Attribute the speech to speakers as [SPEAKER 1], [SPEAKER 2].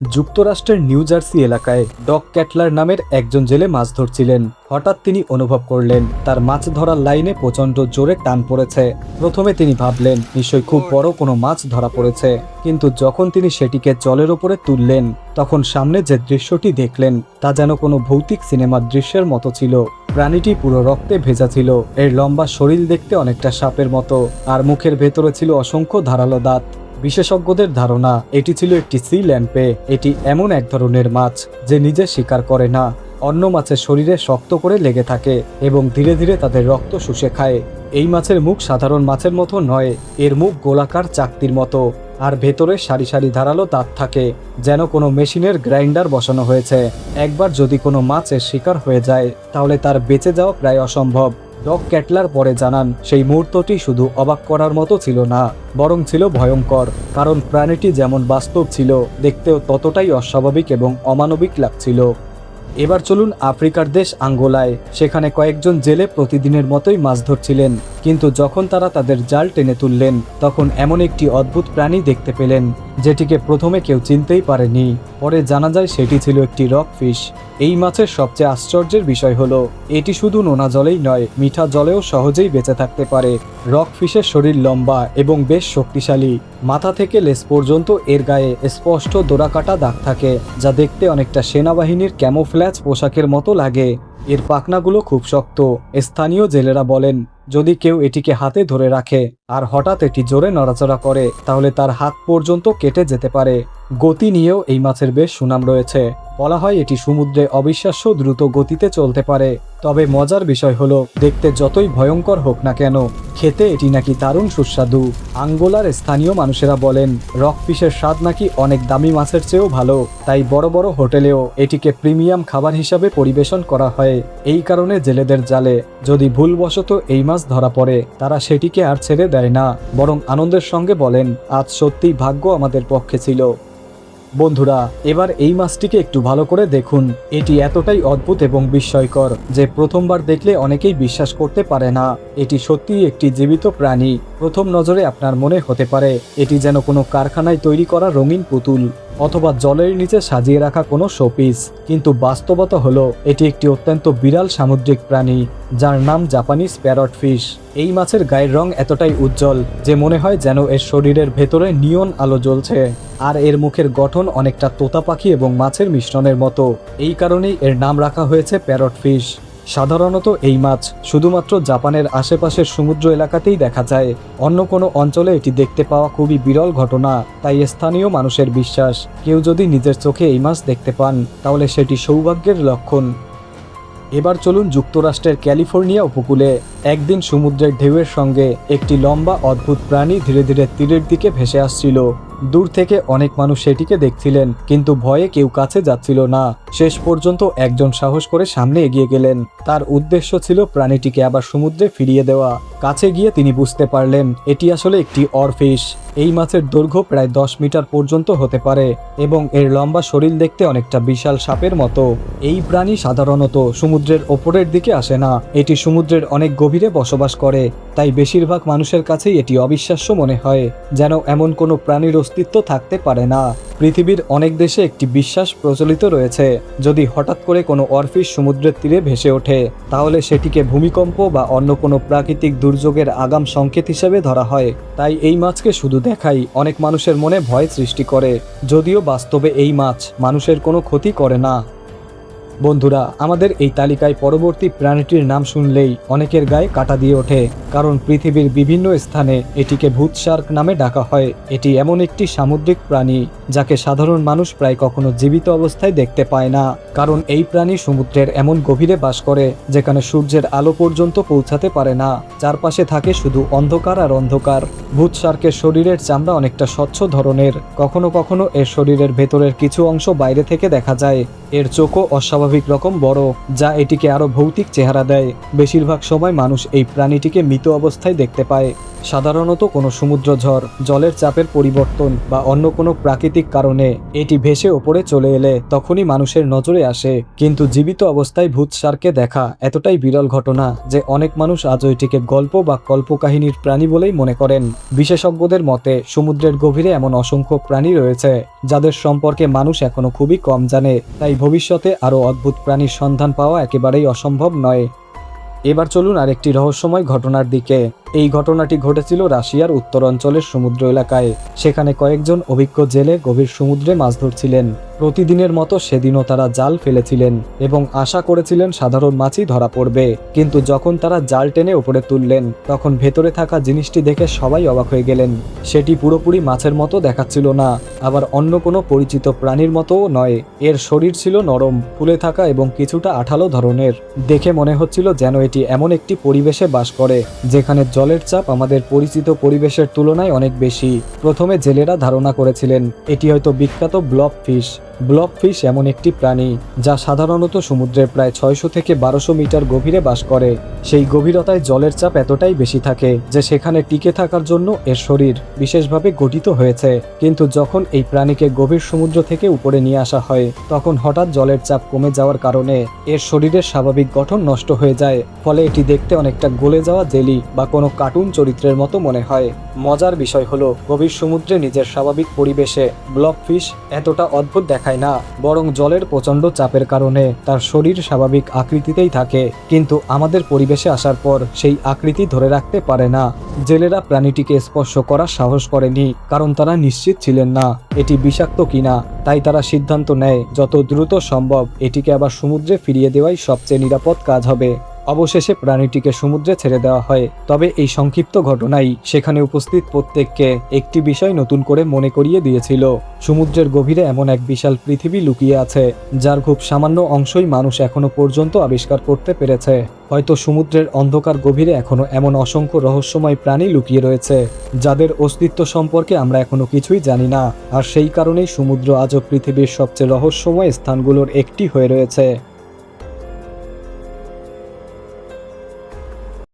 [SPEAKER 1] যুক্তরাষ্ট্রের new jersey এলাকায় dog ক্যাটলার নামের একজন জেলে মাছ ধরছিলেন। হঠাৎ তিনি অনুভব করলেন তার মাছ ধরার লাইনে প্রচণ্ড জোরে টান পড়েছে। প্রথমে তিনি ভাবলেন নিশ্চয়ই খুব বড় কোনো মাছ ধরা পড়েছে, কিন্তু যখন তিনি সেটিকে জলের ওপরে তুললেন তখন সামনে যে দৃশ্যটি দেখলেন তা যেন কোনো ভৌতিক সিনেমার দৃশ্যের মতো ছিল। প্রাণীটি পুরো রক্তে ভেজা ছিল, এর লম্বা শরীর দেখতে অনেকটা সাপের মতো, আর মুখের ভেতরে ছিল অসংখ্য ধারালো দাঁত। বিশেষজ্ঞদের ধারণা এটি ছিল একটি সি ল্যাম্পে। এটি এমন এক ধরনের মাছ যে নিজে শিকার করে না, অন্য মাছের শরীরে শক্ত করে লেগে থাকে এবং ধীরে ধীরে তাদের রক্ত শুষে খায়। এই মাছের মুখ সাধারণ মাছের মতো নয়, এর মুখ গোলাকার চাকতির মতো, আর ভেতরে সারি সারি ধারালো দাঁত থাকে, যেন কোনো মেশিনের গ্রাইন্ডার বসানো হয়েছে। একবার যদি কোনো মাছের শিকার হয়ে যায় তাহলে তার বেঁচে যাওয়া প্রায় অসম্ভব। ডগ ক্যাটলার পরে জানান সেই মুহূর্তটি শুধু অবাক করার মতো ছিল না, বরং ছিল ভয়ঙ্কর, কারণ প্রাণীটি যেমন বাস্তব ছিল দেখতেও ততটাই অস্বাভাবিক এবং অমানবিক লাগছিল। এবার চলুন আফ্রিকার দেশ আঙ্গোলায়। সেখানে কয়েকজন জেলে প্রতিদিনের মতোই মাছ ধরছিলেন, কিন্তু যখন তারা তাদের জাল টেনে তুললেন তখন এমন একটি অদ্ভুত প্রাণী দেখতে পেলেন যেটিকে প্রথমে কেউ চিনতেই পারেনি। পরে জানা যায় সেটি ছিল একটি রক ফিশ। এই মাছের সবচেয়ে আশ্চর্যের বিষয় হলো এটি শুধু নোনা জলেই নয়, মিঠা জলেও সহজেই বেঁচে থাকতে পারে। রক ফিশের শরীর লম্বা এবং বেশ শক্তিশালী। মাথা থেকে লেজ পর্যন্ত এর গায়ে স্পষ্ট ডোরাকাটা দাগ থাকে, যা দেখতে অনেকটা সেনাবাহিনীর ক্যামোফ্ল্যাজ পোশাকের মতো লাগে। এর পাখনাগুলো খুব শক্ত। স্থানীয় জেলেরা বলেন যদি কেউ এটিকে হাতে ধরে রাখে আর হঠাৎ এটি জোরে নড়াচড়া করে তাহলে তার হাত পর্যন্ত কেটে যেতে পারে। গতি নিয়েও এই মাছের বেশ সুনাম রয়েছে। বলা হয় এটি সমুদ্রে অবিশ্বাস্য দ্রুত গতিতে চলতে পারে। তবে মজার বিষয় হলো দেখতে যতই ভয়ঙ্কর হোক না কেন, খেতে এটি নাকি দারুণ সুস্বাদু। আঙ্গোলার স্থানীয় মানুষেরা বলেন রক ফিশের স্বাদ নাকি অনেক দামি মাছের চেয়েও ভালো, তাই বড় বড় হোটেলেও এটিকে প্রিমিয়াম খাবার হিসাবে পরিবেশন করা হয়। এই কারণে জেলেদের জালে যদি ভুলবশত এই মাছ ধরা পড়ে তারা সেটিকে আর ছেড়ে দেয় না, বরং আনন্দের সঙ্গে বলেন আজ সত্যিই ভাগ্য আমাদের পক্ষে ছিল। বন্ধুরা, এবার এই মাছটিকে একটু ভালো করে দেখুন। এটি এতটাই অদ্ভুত এবং বিস্ময়কর যে প্রথমবার দেখলে অনেকেই বিশ্বাস করতে পারে না এটি সত্যিই একটি জীবিত প্রাণী। প্রথম নজরে আপনার মনে হতে পারে এটি যেন কোনো কারখানায় তৈরি করা রঙিন পুতুল অথবা জলের নিচে সাজিয়ে রাখা কোনো শোপিস, কিন্তু বাস্তবতা হলো এটি একটি অত্যন্ত বিরল সামুদ্রিক প্রাণী যার নাম জাপানিজ প্যারট ফিশ। এই মাছের গায়ের রং এতটাই উজ্জ্বল যে মনে হয় যেন এর শরীরের ভেতরে নিয়ন আলো জ্বলছে, আর এর মুখের গঠন অনেকটা তোতা পাখি এবং মাছের মিশ্রণের মতো। এই কারণেই এর নাম রাখা হয়েছে প্যারট ফিশ। সাধারণত এই মাছ শুধুমাত্র জাপানের আশেপাশের সমুদ্র এলাকাতেই দেখা যায়, অন্য কোনো অঞ্চলে এটি দেখতে পাওয়া খুবই বিরল ঘটনা। তাই স্থানীয় মানুষের বিশ্বাস কেউ যদি নিজের চোখে এই মাছ দেখতে পান তাহলে সেটি সৌভাগ্যের লক্ষণ। এবার চলুন যুক্তরাষ্ট্রের ক্যালিফোর্নিয়া উপকূলে। একদিন সমুদ্রের ঢেউয়ের সঙ্গে একটি লম্বা অদ্ভুত প্রাণী ধীরে ধীরে তীরের দিকে ভেসে আসছিল। দূর থেকে অনেক মানুষ সেটিকে দেখছিলেন, কিন্তু ভয়ে কেউ কাছে যাচ্ছিল না। শেষ পর্যন্ত একজন সাহস করে সামনে এগিয়ে গেলেন। তার উদ্দেশ্য ছিল প্রাণীটিকে আবার সমুদ্রে ফিরিয়ে দেওয়া। কাছে গিয়ে তিনি বুঝতে পারলেন এটি আসলে একটি অরফিশ। এই মাছের দৈর্ঘ্য প্রায় 10 মিটার পর্যন্ত হতে পারে এবং এর লম্বা শরীর দেখতে অনেকটা বিশাল সাপের মতো। এই প্রাণী সাধারণত সমুদ্রের ওপরের দিকে আসে না, এটি সমুদ্রের অনেক গভীরে বসবাস করে। তাই বেশিরভাগ মানুষের কাছেই এটি অবিশ্বাস্য মনে হয়, যেন এমন কোনো প্রাণীর অস্তিত্ব থাকতে পারে না। পৃথিবীর অনেক দেশে একটি বিশ্বাস প্রচলিত রয়েছে যদি হঠাৎ করে কোনো অরফিশ সমুদ্রের তীরে ভেসে ওঠে তাহলে সেটিকে ভূমিকম্প বা অন্য কোনো প্রাকৃতিক দুর্যোগের আগাম সংকেত হিসেবে ধরা হয়। তাই এই মাছকে শুধু দেখাই অনেক মানুষের মনে ভয় সৃষ্টি করে, যদিও বাস্তবে এই মাছ মানুষের কোনো ক্ষতি করে না। বন্ধুরা, আমাদের এই তালিকায় পরবর্তী প্রাণীটির নাম শুনলেই অনেকের গায়ে কাঁটা দিয়ে ওঠে, কারণ পৃথিবীর বিভিন্ন স্থানে এটিকে ভূত শার্ক নামে ডাকা হয়। এটি এমন একটি সামুদ্রিক প্রাণী যাকে সাধারণ মানুষ প্রায় কখনো জীবিত অবস্থায় দেখতে পায় না, কারণ এই প্রাণী সমুদ্রের এমন গভীরে বাস করে যেখানে সূর্যের আলো পর্যন্ত পৌঁছাতে পারে না। চারপাশে থাকে শুধু অন্ধকার আর অন্ধকার। ভূত শার্কের শরীরের চামড়া অনেকটা স্বচ্ছ ধরনের, কখনো কখনো এর শরীরের ভেতরের কিছু অংশ বাইরে থেকে দেখা যায়। এর চোখও অস্বাভাবিক অস্বাভাবিক রকম বড়, যা এটিকে আরো ভৌতিক চেহারা দেয়। বেশিরভাগ সময় মানুষ এই প্রাণীটিকে মৃত অবস্থায় দেখতে পায়। সাধারণত কোনো সমুদ্র ঝড়, জলের চাপের পরিবর্তন বা অন্য কোনো প্রাকৃতিক কারণে এটি ভেসে ওপরে চলে এলে তখনই মানুষের নজরে আসে। কিন্তু জীবিত অবস্থায় ভূতষাঁড়কে দেখা এতটাই বিরল ঘটনা যে অনেক মানুষ আজও এটিকে গল্প বা কল্পকাহিনীর প্রাণী বলেই মনে করেন। বিশেষজ্ঞদের মতে সমুদ্রের গভীরে এমন অসংখ্য প্রাণী রয়েছে যাদের সম্পর্কে মানুষ এখনো খুবই কম জানে, তাই ভবিষ্যতে আরও অদ্ভুত প্রাণীর সন্ধান পাওয়া একেবারেই অসম্ভব নয়। এবার চলুন আরেকটি রহস্যময় ঘটনার দিকে। এই ঘটনাটি ঘটেছিল রাশিয়ার উত্তরাঞ্চলের সমুদ্র এলাকায়। সেখানে কয়েকজন অভিজ্ঞ জেলে গভীর সমুদ্রে মাছ ধরছিলেন। প্রতিদিনের মতো সেদিনও তারা জাল ফেলেছিলেন এবং আশা করেছিলেন সাধারণ মাছই ধরা পড়বে। কিন্তু যখন তারা জাল টেনে উপরে তুললেন তখন ভেতরে থাকা জিনিসটি দেখে সবাই অবাক হয়ে গেলেন। সেটি পুরোপুরি মাছের মতো দেখাচ্ছিল না, আবার অন্য কোনো পরিচিত প্রাণীর মতোও নয়। এর শরীর ছিল নরম, ফুলে থাকা এবং কিছুটা আঠালো ধরনের। দেখে মনে হচ্ছিল যেন এটি এমন একটি পরিবেশে বাস করে যেখানে জলের চাপ আমাদের পরিচিত পরিবেশের তুলনায় অনেক বেশি। প্রথমে জেলেরা ধারণা করেছিলেন এটি হয়তো বিখ্যাত ব্লব ফিশ। ব্লব ফিশ এমন একটি প্রাণী যা সাধারণত সমুদ্রের প্রায় 600 থেকে 1200 মিটার গভীরে বাস করে। সেই গভীরতায় জলের চাপ এতটাই বেশি থাকে যে সেখানে টিকে থাকার জন্য এর শরীর বিশেষভাবে গঠিত হয়েছে। কিন্তু যখন এই প্রাণীকে গভীর সমুদ্র থেকে উপরে নিয়ে আসা হয় তখন হঠাৎ জলের চাপ কমে যাওয়ার কারণে এর শরীরের স্বাভাবিক গঠন নষ্ট হয়ে যায়। ফলে এটি দেখতে অনেকটা গলে যাওয়া জেলি বা কোনো কার্টুন চরিত্রের মতো মনে হয়। মজার বিষয় হলো গভীর সমুদ্রে নিজের স্বাভাবিক পরিবেশে ব্লব ফিশ এতটা অদ্ভুত দেখায় না, বরং জলের প্রচণ্ড চাপের কারণে তার শরীর স্বাভাবিক আকৃতিতেই থাকে। কিন্তু আমাদের পরিবেশে আসার পর সেই আকৃতি ধরে রাখতে পারে না। জেলেরা প্রাণীটিকে স্পর্শ করার সাহস করেনি, কারণ তারা নিশ্চিত ছিলেন না এটি বিষাক্ত কিনা। তাই তারা সিদ্ধান্ত নেয় যত দ্রুত সম্ভব এটিকে আবার সমুদ্রে ফিরিয়ে দেওয়াই সবচেয়ে নিরাপদ কাজ হবে। অবশেষে প্রাণীটিকে সমুদ্রে ছেড়ে দেওয়া হয়। তবে এই সংক্ষিপ্ত ঘটনাই সেখানে উপস্থিত প্রত্যেককে একটি বিষয় নতুন করে মনে করিয়ে দিয়েছিল। সমুদ্রের গভীরে এমন এক বিশাল পৃথিবী লুকিয়ে আছে যার খুব সামান্য অংশই মানুষ এখনো পর্যন্ত আবিষ্কার করতে পেরেছে। হয়তো সমুদ্রের অন্ধকার গভীরে এখনো এমন অসংখ্য রহস্যময় প্রাণী লুকিয়ে রয়েছে যাদের অস্তিত্ব সম্পর্কে আমরা এখনো কিছুই জানি না। আর সেই কারণেই সমুদ্র আজও পৃথিবীর সবচেয়ে রহস্যময় স্থানগুলোর একটি হয়ে রয়েছে।